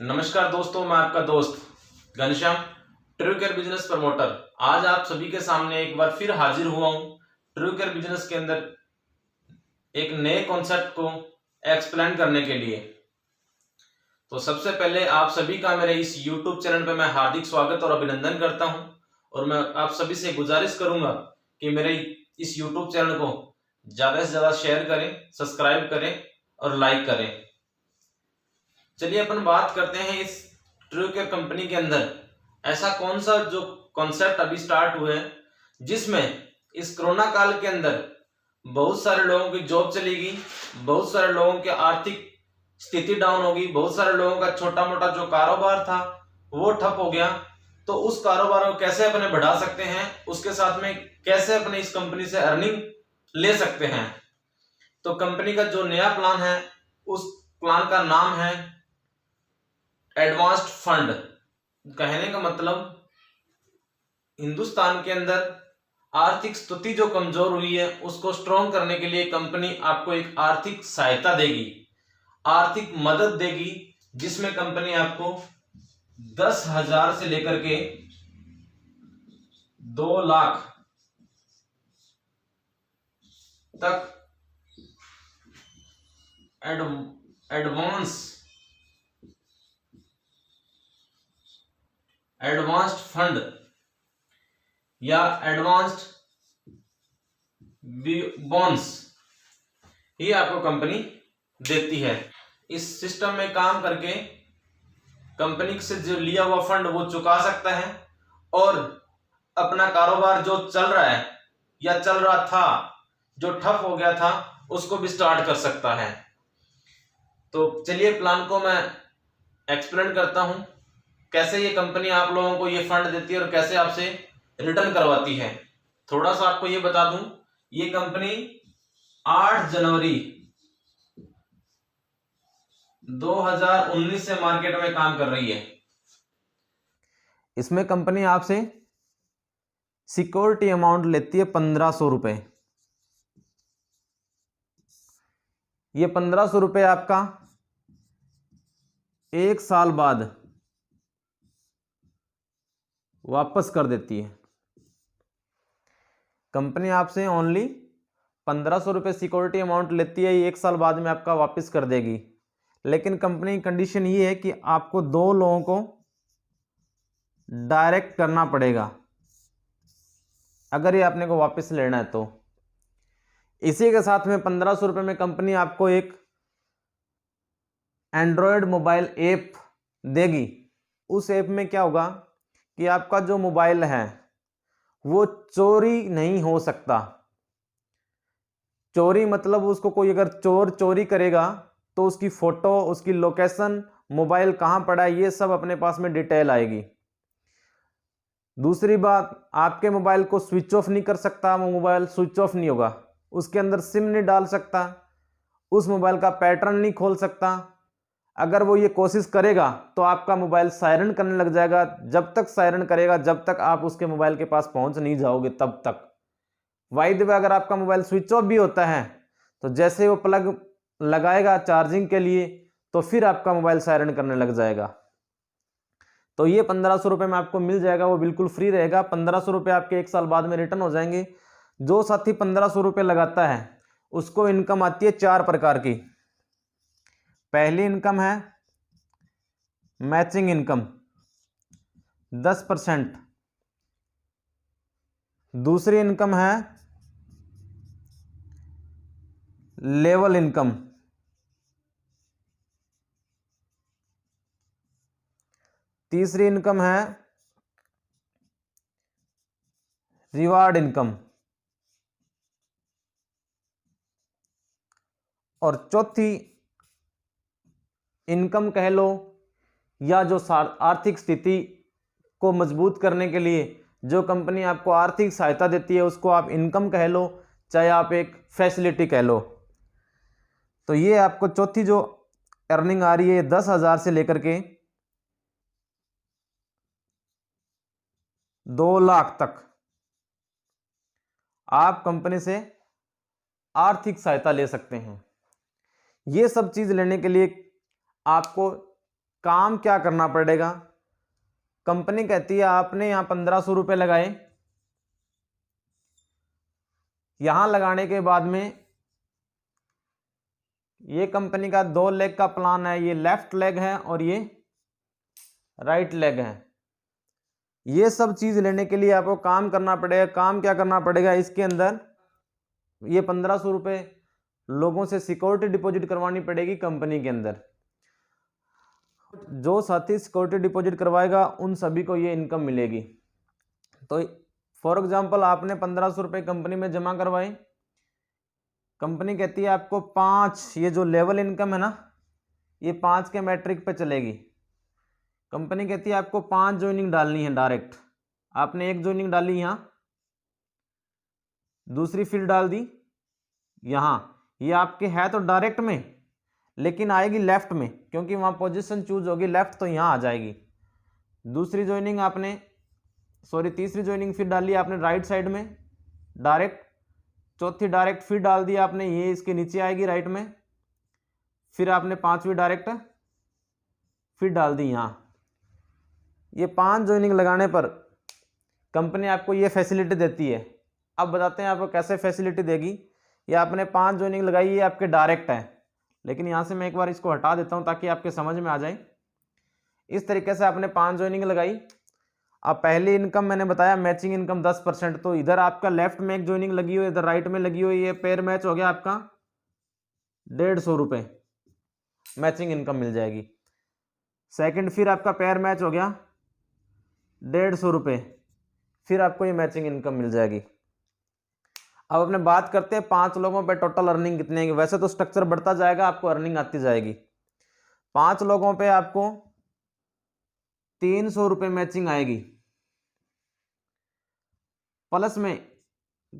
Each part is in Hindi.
नमस्कार दोस्तों, मैं आपका दोस्त Ghanshyam, true care business promoter. आज आप सभी के सामने एक बार फिर हाजिर हुआ हूं ट्रू केयर बिजनेस के अंदर एक नए कॉन्सेप्ट को एक्सप्लेन करने के लिए। तो सबसे पहले आप सभी का मेरे इस YouTube चैनल पे मैं हार्दिक स्वागत और अभिनंदन करता हूं और मैं आप सभी से गुजारिश करूंगा कि मेरे इस YouTube चैनल को ज़्यादा से ज़्यादा शेयर करें, सब्सक्राइब करें और लाइक करें। चलिए अपन बात करते हैं इस ट्रू केयर कंपनी के अंदर ऐसा कौन सा जो कॉन्सेप्ट अभी स्टार्ट हुए हैं जिसमें इस कोरोना काल के अंदर बहुत सारे लोगों की जॉब चली गई, बहुत सारे लोगों की आर्थिक स्थिति डाउन होगी, बहुत सारे लोगों का छोटा मोटा जो कारोबार था वो ठप हो गया। तो उस कारोबार को कैसे अपने बढ़ा सकते हैं, उसके साथ में कैसे अपने इस कंपनी से अर्निंग ले सकते हैं। तो कंपनी का जो नया प्लान है उस प्लान का नाम है एडवांस्ड फंड। कहने का मतलब हिंदुस्तान के अंदर आर्थिक स्थिति जो कमजोर हुई है उसको स्ट्रॉन्ग करने के लिए कंपनी आपको एक आर्थिक सहायता देगी, आर्थिक मदद देगी, जिसमें कंपनी आपको 10,000 से लेकर के 2 लाख तक एडवांस्ड फंड या एडवांस्ड बॉन्ड्स ही आपको कंपनी देती है। इस सिस्टम में काम करके कंपनी से जो लिया हुआ फंड वो चुका सकता है और अपना कारोबार जो चल रहा है या चल रहा था, जो ठप हो गया था, उसको भी स्टार्ट कर सकता है। तो चलिए प्लान को मैं एक्सप्लेन करता हूं, कैसे ये कंपनी आप लोगों को ये फंड देती है और कैसे आपसे रिटर्न करवाती है। थोड़ा सा आपको ये बता दूं, ये कंपनी 8 जनवरी 2019 से मार्केट में काम कर रही है। इसमें कंपनी आपसे सिक्योरिटी अमाउंट लेती है 1500 रुपए। ये 1500 रुपए आपका 1 साल बाद वापस कर देती है। कंपनी आपसे ओनली 1500 रुपये सिक्योरिटी अमाउंट लेती है, 1 साल बाद में आपका वापस कर देगी। लेकिन कंपनी की कंडीशन ये है कि आपको 2 लोगों को डायरेक्ट करना पड़ेगा अगर ये आपने को वापस लेना है। तो इसी के साथ में 1500 रुपये में कंपनी आपको एक एंड्रॉयड मोबाइल ऐप देगी। उस ऐप में क्या होगा कि आपका जो मोबाइल है वो चोरी नहीं हो सकता। चोरी मतलब उसको कोई अगर चोर चोरी करेगा तो उसकी फोटो, उसकी लोकेशन, मोबाइल कहाँ पड़ा है, ये सब अपने पास में डिटेल आएगी। दूसरी बात, आपके मोबाइल को स्विच ऑफ नहीं कर सकता, वो मोबाइल स्विच ऑफ नहीं होगा, उसके अंदर सिम नहीं डाल सकता, उस मोबाइल का पैटर्न नहीं खोल सकता। अगर वो ये कोशिश करेगा तो आपका मोबाइल सायरन करने लग जाएगा। जब तक सायरन करेगा, जब तक आप उसके मोबाइल के पास पहुंच नहीं जाओगे तब तक। वाइड वे अगर आपका मोबाइल स्विच ऑफ भी होता है तो जैसे वो प्लग लगाएगा चार्जिंग के लिए तो फिर आपका मोबाइल सायरन करने लग जाएगा। तो ये 1500 रुपये में आपको मिल जाएगा, वो बिल्कुल फ्री रहेगा। 1500 रुपये आपके 1 साल बाद में रिटर्न हो जाएंगे। जो साथी 1500 रुपये लगाता है उसको इनकम आती है 4 प्रकार की। पहली इनकम है मैचिंग इनकम 10%। दूसरी इनकम है लेवल इनकम। तीसरी इनकम है रिवार्ड इनकम। और चौथी इनकम कह लो या जो आर्थिक स्थिति को मजबूत करने के लिए जो कंपनी आपको आर्थिक सहायता देती है उसको आप इनकम कह लो, चाहे आप एक फैसिलिटी कह लो। तो ये आपको चौथी जो अर्निंग आ रही है 10,000 से लेकर के 2 लाख तक आप कंपनी से आर्थिक सहायता ले सकते हैं। ये सब चीज लेने के लिए आपको काम क्या करना पड़ेगा। कंपनी कहती है आपने यहाँ 1500 रुपये लगाए, यहां लगाने के बाद में ये कंपनी का 2 लेग का प्लान है, ये लेफ्ट लेग है और ये राइट लेग है। ये सब चीज लेने के लिए आपको काम करना पड़ेगा। काम क्या करना पड़ेगा, इसके अंदर ये 1500 रुपये लोगों से सिक्योरिटी डिपॉजिट करवानी पड़ेगी कंपनी के अंदर। जो साथी सिक्योरिटी डिपॉजिट करवाएगा उन सभी को ये इनकम मिलेगी। तो फॉर एग्जांपल आपने 1500 रुपये कंपनी में जमा करवाए, कंपनी कहती है आपको 5, ये जो लेवल इनकम है ना, ये 5 के मैट्रिक पे चलेगी। कंपनी कहती है आपको 5 ज्वाइनिंग डालनी है डायरेक्ट। आपने एक ज्वाइनिंग डाली यहाँ, दूसरी फिर डाल दी यहाँ, ये आपके है तो डायरेक्ट में, लेकिन आएगी लेफ्ट में, क्योंकि वहाँ पोजीशन चूज होगी लेफ्ट, तो यहाँ आ जाएगी। दूसरी ज्वाइनिंग आपने तीसरी ज्वाइनिंग फिर डाली आपने राइट साइड में डायरेक्ट, चौथी डायरेक्ट फिर डाल दी आपने, ये इसके नीचे आएगी राइट में, फिर आपने 5वीं डायरेक्ट फिर डाल दी यहाँ। ये 5 ज्वाइनिंग लगाने पर कंपनी आपको ये फैसिलिटी देती है। अब बताते हैं आपको कैसे फैसिलिटी देगी। ये आपने 5 ज्वाइनिंग लगाई, ये आपके डायरेक्ट है, लेकिन यहाँ से मैं एक बार इसको हटा देता हूँ ताकि आपके समझ में आ जाए। इस तरीके से आपने 5 ज्वाइनिंग लगाई। अब पहली इनकम मैंने बताया मैचिंग इनकम 10%, तो इधर आपका लेफ्ट में एक ज्वाइनिंग लगी हुई, इधर राइट में लगी हुई, ये पेयर मैच हो गया आपका 150 रुपये मैचिंग इनकम मिल जाएगी। सेकंड फिर आपका पेयर मैच हो गया 150 रुपये, फिर आपको ये मैचिंग इनकम मिल जाएगी। अब अपने बात करते हैं 5 लोगों पे टोटल अर्निंग कितने की। वैसे तो स्ट्रक्चर बढ़ता जाएगा, आपको अर्निंग आती जाएगी। 5 लोगों पे आपको 300 रुपये मैचिंग आएगी। प्लस में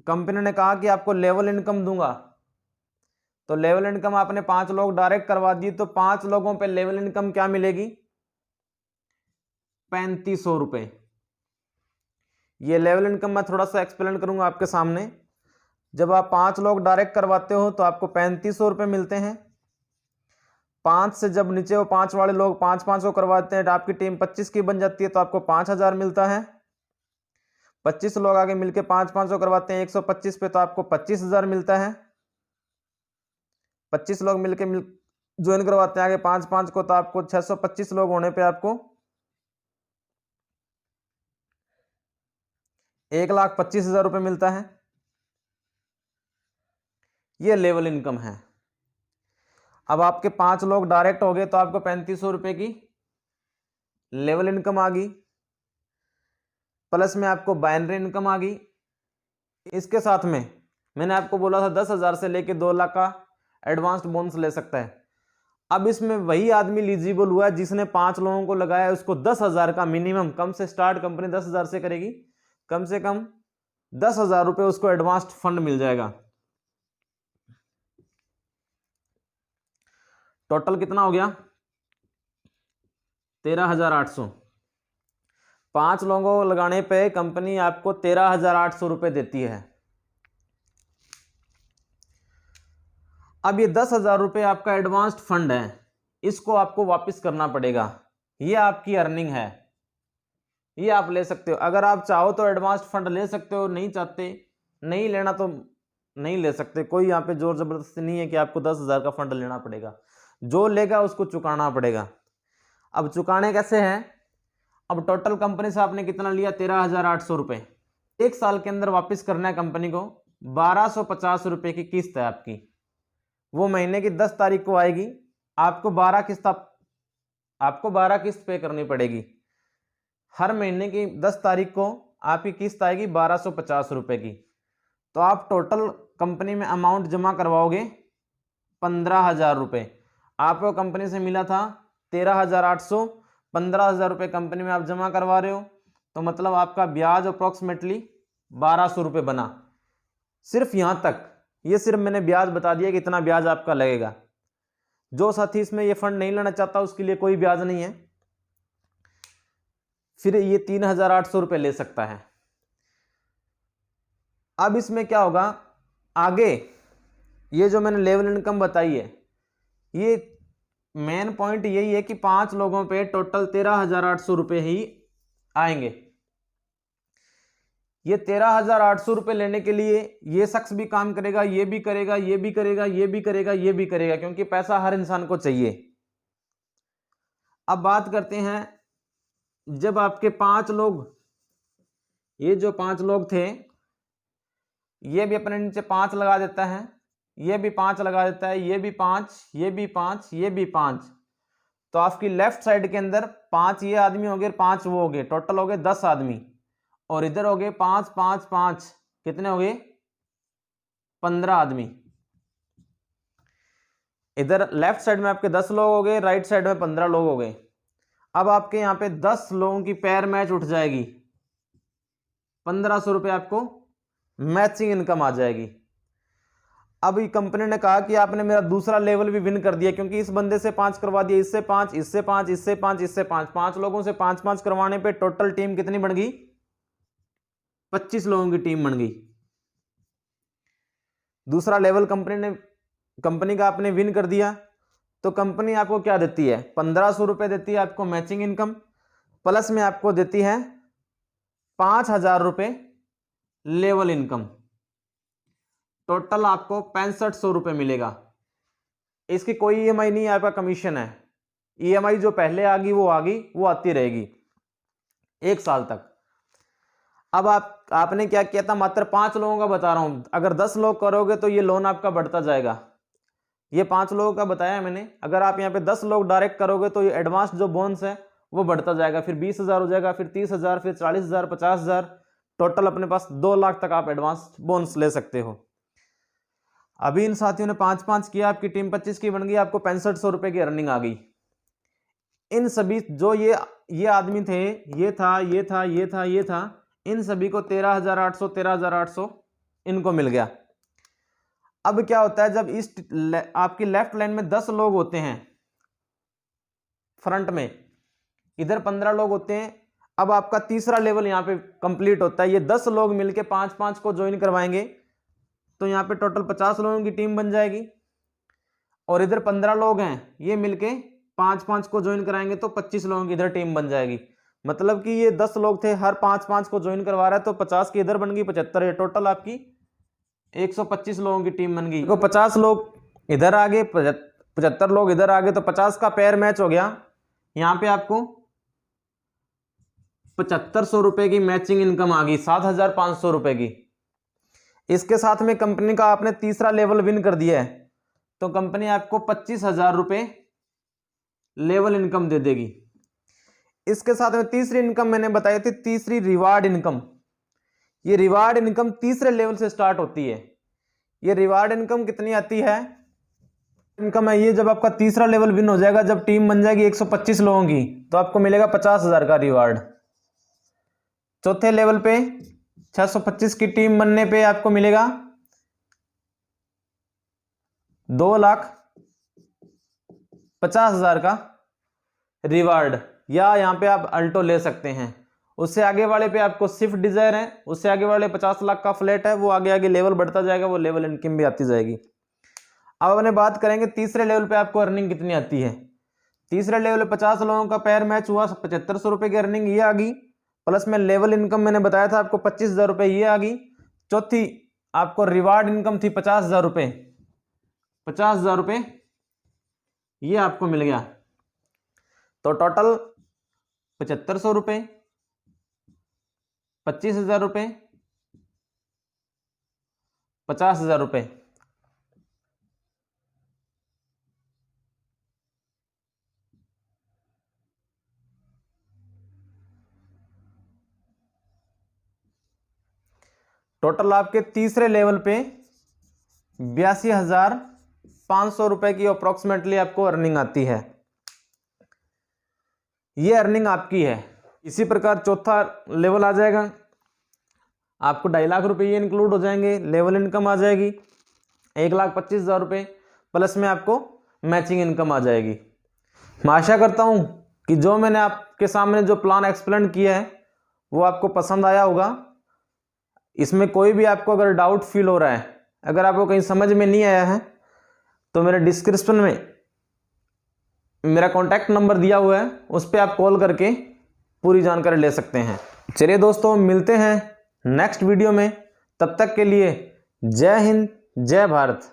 कंपनी ने कहा कि आपको लेवल इनकम दूंगा, तो लेवल इनकम आपने 5 लोग डायरेक्ट करवा दी, तो 5 लोगों पे लेवल इनकम क्या मिलेगी, 3500 रुपये। ये लेवल इनकम मैं थोड़ा सा एक्सप्लेन करूंगा आपके सामने। जब आप 5 लोग डायरेक्ट करवाते हो तो आपको 3500 रुपये मिलते हैं। 5 से जब नीचे वो 5 वाले लोग 5-5 को करवाते हैं, तो आपकी टीम 25 की बन जाती है, तो आपको 5000 मिलता है। 25 लोग आगे मिलके 5-5 को करवाते हैं 125 पे, तो आपको 25000 मिलता है। 25 लोग मिलके ज्वाइन करवाते हैं आगे 5-5 को, तो आपको 625 लोग होने पे आपको 1,25,000 रुपये मिलता है। ये लेवल इनकम है। अब आपके 5 लोग डायरेक्ट हो गए, तो आपको 3500 रुपये की लेवल इनकम आ गई, प्लस में आपको बाइनरी इनकम आ गई। इसके साथ में मैंने आपको बोला था 10,000 से लेके 2 लाख का एडवांस्ड बोनस ले सकता है। अब इसमें वही आदमी एलिजिबल हुआ है जिसने 5 लोगों को लगाया, उसको 10,000 का मिनिमम, कम से स्टार्ट कंपनी 10,000 से करेगी, कम से कम 10,000 रुपये उसको एडवांस्ड फंड मिल जाएगा। टोटल कितना हो गया, 13,800। 5 लोगों को लगाने पे कंपनी आपको 13,800 रुपये देती है। अब ये 10,000 रुपये आपका एडवांस्ड फंड है, इसको आपको वापस करना पड़ेगा। ये आपकी अर्निंग है, ये आप ले सकते हो। अगर आप चाहो तो एडवांस्ड फंड ले सकते हो, नहीं चाहते, नहीं लेना तो नहीं ले सकते। कोई यहाँ पे जोर जबरदस्ती नहीं है कि आपको 10,000 का फंड लेना पड़ेगा। जो लेगा उसको चुकाना पड़ेगा। अब चुकाने कैसे हैं, अब टोटल कंपनी से आपने कितना लिया, 13,800 रुपये। 1 साल के अंदर वापस करना है कंपनी को। 1,250 रुपये की किस्त है आपकी, वो महीने की 10 तारीख को आएगी। आपको 12 किस्त पे करनी पड़ेगी। हर महीने की 10 तारीख को आपकी किस्त आएगी 1,250 रुपये की। तो आप टोटल कंपनी में अमाउंट जमा करवाओगे 15,000 रुपये। आपको कंपनी से मिला था 13,800, 15,000 रुपये कंपनी में आप जमा करवा रहे हो, तो मतलब आपका ब्याज अप्रोक्सीमेटली 1,200 रुपये बना। सिर्फ यहाँ तक, ये सिर्फ मैंने ब्याज बता दिया कि इतना ब्याज आपका लगेगा। जो साथी इसमें ये फंड नहीं लेना चाहता उसके लिए कोई ब्याज नहीं है, फिर ये 3,800 रुपये ले सकता है। अब इसमें क्या होगा आगे, ये जो मैंने लेवल इनकम बताई है, ये मेन पॉइंट यही है कि 5 लोगों पे टोटल 13,800 रुपये ही आएंगे। ये 13,800 रुपये लेने के लिए ये शख्स भी काम करेगा, ये भी करेगा, ये भी करेगा, ये भी करेगा, ये भी करेगा, क्योंकि पैसा हर इंसान को चाहिए। अब बात करते हैं, जब आपके 5 लोग, ये जो 5 लोग थे, ये भी अपने नीचे 5 लगा देता है, ये भी 5 लगा देता है, ये भी 5, ये भी 5, ये भी 5, तो आपकी लेफ्ट साइड के अंदर 5 ये आदमी हो गए, 5 वो हो गए, टोटल हो गए 10 आदमी। और इधर हो गए 5 5 5, कितने हो गए? 15 आदमी। इधर लेफ्ट साइड में आपके 10 लोग हो गए, राइट साइड में 15 लोग हो गए। अब आपके यहाँ पे 10 लोगों की पैर मैच उठ जाएगी, 1500 रुपये आपको मैचिंग इनकम आ जाएगी। अब ये कंपनी ने कहा कि आपने मेरा दूसरा लेवल भी विन कर दिया, क्योंकि इस बंदे से 5 करवा दिया, इससे 5, इससे 5, इससे 5, इससे 5, 5 लोगों से 5 5 करवाने पे टोटल टीम कितनी बन गई? 25 लोगों की टीम बन गई। दूसरा लेवल कंपनी का आपने विन कर दिया, तो कंपनी आपको क्या देती है? 1500 रुपये देती है आपको मैचिंग इनकम, प्लस में आपको देती है 5,000 रुपये लेवल इनकम। टोटल आपको 6500 रुपये मिलेगा। इसकी कोई ईएमआई नहीं है, आपका कमीशन है। ईएमआई जो पहले आ गई वो आ गई, वो आती रहेगी 1 साल तक। अब आपने क्या किया था? मात्र 5 लोगों का बता रहा हूं, अगर 10 लोग करोगे तो ये लोन आपका बढ़ता जाएगा। ये 5 लोगों का बताया मैंने, अगर आप यहाँ पे 10 लोग डायरेक्ट करोगे तो ये एडवांस जो बोनस है वो बढ़ता जाएगा, फिर 20,000 हो जाएगा, फिर 30,000, फिर 40,000, 50,000, टोटल अपने पास 2 लाख तक आप एडवांस बोनस ले सकते हो। अभी इन साथियों ने 5-5 किया, आपकी टीम 25 की बन गई, आपको 6500 रुपये की अर्निंग आ गई। इन सभी जो ये आदमी थे, ये था, ये था, ये था, ये था, इन सभी को 13,800 इनको मिल गया। अब क्या होता है, जब इस आपकी लेफ्ट लाइन में 10 लोग होते हैं, फ्रंट में इधर 15 लोग होते हैं, अब आपका तीसरा लेवल यहाँ पे कंप्लीट होता है। ये 10 लोग मिलके 5-5 को ज्वाइन करवाएंगे, तो यहाँ पे टोटल 50 लोगों की टीम बन जाएगी। और इधर 15 लोग हैं, ये मिलके 5-5 को ज्वाइन कराएंगे तो 25 लोगों की इधर टीम बन जाएगी। मतलब कि ये 10 लोग थे, हर 5-5 को ज्वाइन करवा रहा है, तो 50 की इधर बन गई, 75 है, टोटल आपकी 125 लोगों की टीम बन गई। तो 50 लोग इधर आ गए, 75 लोग इधर आ गए, तो 50 का पेयर मैच हो गया। यहाँ पे आपको 7500 रुपए की मैचिंग इनकम आ गई, 7,500 रुपए की। इसके साथ में कंपनी का आपने तीसरा लेवल विन कर दिया है, तो कंपनी आपको 25,000 रुपए लेवल इनकम दे देगी। इसके साथ में तीसरी इनकम मैंने बताई थी, तीसरी रिवार्ड इनकम। ये रिवार्ड इनकम तीसरे लेवल से स्टार्ट होती है। ये रिवार्ड इनकम कितनी आती है? इनकम है ये, जब आपका तीसरा लेवल विन हो जाएगा, जब टीम बन जाएगी 125 लोगों की, तो आपको मिलेगा 50,000 का रिवार्ड। चौथे लेवल पे 625 की टीम बनने पे आपको मिलेगा 2,50,000 का रिवार्ड, या यहाँ पे आप अल्टो ले सकते हैं। उससे आगे वाले पे आपको स्विफ्ट डिजायर है, उससे आगे वाले 50 लाख का फ्लैट है, वो आगे आगे लेवल बढ़ता जाएगा, वो लेवल इनकम भी आती जाएगी। अब अपने बात करेंगे तीसरे लेवल पे आपको अर्निंग कितनी आती है। तीसरे लेवल पे 50 लोगों का पेयर मैच हुआ, 7500 रुपये की अर्निंग ये आ गई, प्लस में लेवल इनकम मैंने बताया था आपको 25,000 रुपये ये आ गई। चौथी आपको रिवार्ड इनकम थी 50,000 रुपये, 50,000 रुपये ये आपको मिल गया। तो टोटल 7500 रुपये, 25,000 रुपये, 50,000 रुपये। टोटल आपके तीसरे लेवल पे 82,500 रुपए की अप्रोक्सीमेटली आपको अर्निंग आती है। ये अर्निंग आपकी है। इसी प्रकार चौथा लेवल आ जाएगा, आपको 2.5 लाख रुपए ये इंक्लूड हो जाएंगे, लेवल इनकम आ जाएगी 1,25,000 रुपये, प्लस में आपको मैचिंग इनकम आ जाएगी। मैं आशा करता हूं कि जो मैंने आपके सामने जो प्लान एक्सप्लेन किया है वो आपको पसंद आया होगा। इसमें कोई भी आपको अगर डाउट फील हो रहा है, अगर आपको कहीं समझ में नहीं आया है, तो मेरे डिस्क्रिप्शन में मेरा कॉन्टैक्ट नंबर दिया हुआ है, उस पर आप कॉल करके पूरी जानकारी ले सकते हैं। चलिए दोस्तों, मिलते हैं नेक्स्ट वीडियो में। तब तक के लिए जय हिंद, जय भारत।